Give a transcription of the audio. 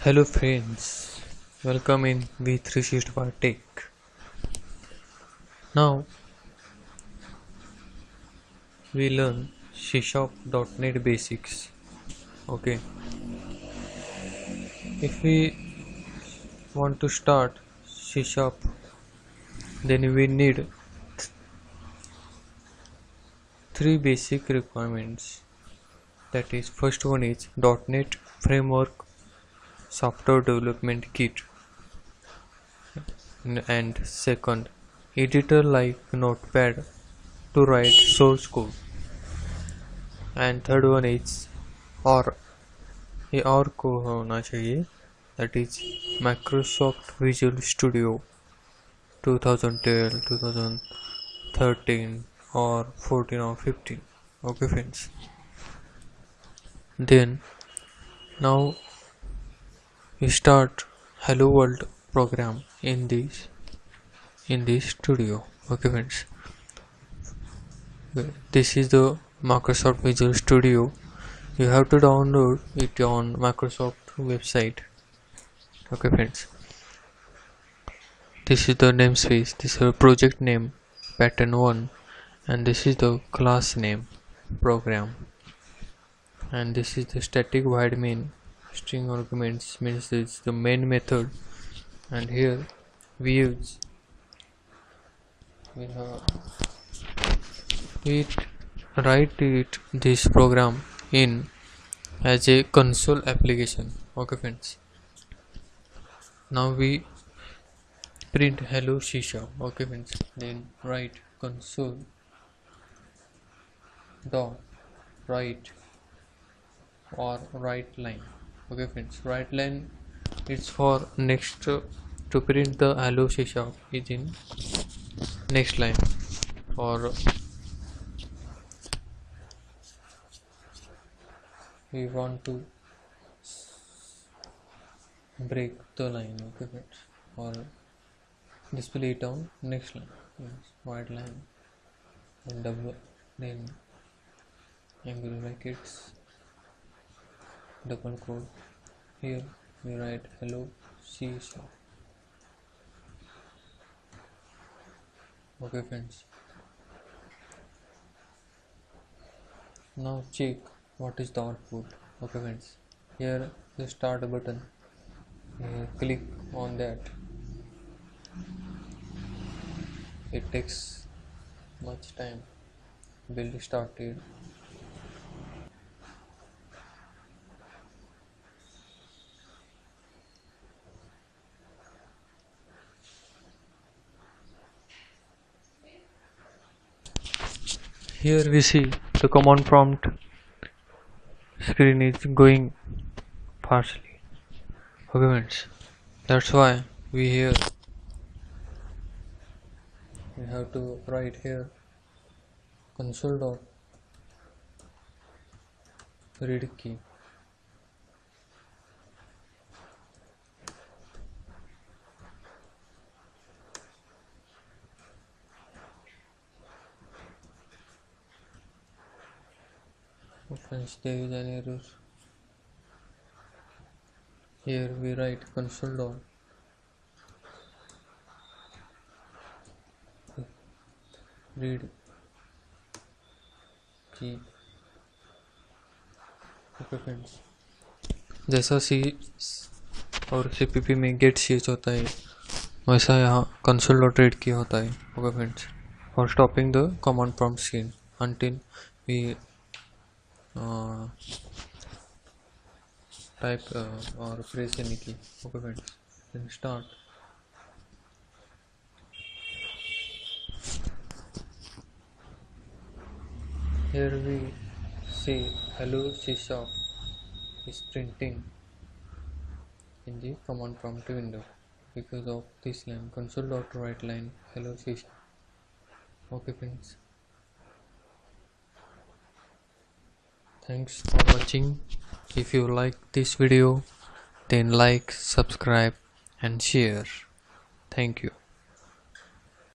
Hello friends, welcome in v365 Tech. Now we learn C#.NET basics. Okay, if we want to start C#, then we need three basic requirements. That is, first one is .NET Framework Software Development Kit, and second, editor like Notepad to write source code, and third one is or ये और को होना चाहिए, that is Microsoft Visual Studio 2012, 2013 or 14 or 15. Okay friends, then now we start Hello World program in this studio. Okay friends, this is the Microsoft Visual Studio. You have to download it on Microsoft website. Okay friends, this is the namespace, this is the project name pattern 1, and this is the class name program, and this is the static void main string arguments, means it's the main method. And here we write this program in as a console application. Okay friends, now we print hello C#. Okay friends, then write console dot write or write line. Okay friends, write line it's for next to print the hello C# is in next line, or we want to break the line. Okay friends, or display it on next line. Yes, white line and double, then angle brackets, double quote. Here we write hello C#. Okay friends, now check what is the output. Okay friends, here the start button, click on that. It takes much time. Build started. Here we see the command prompt screen is going partially. Okay friends, that's why we have to write here console dot read key. Friends, there is an error. Here we write console dot read key. Okay friends, जैसा C और CPP में get ch होता है, वैसा यहाँ console dot read key होता है. Okay friends, for stopping the command prompt screen until we type or press any key. Okay friends, then start. Here we see hello C# is printing in the command prompt window because of this line console.write line hello C#. Okay friends, thanks for watching. If you like this video, then like, subscribe and share. Thank you.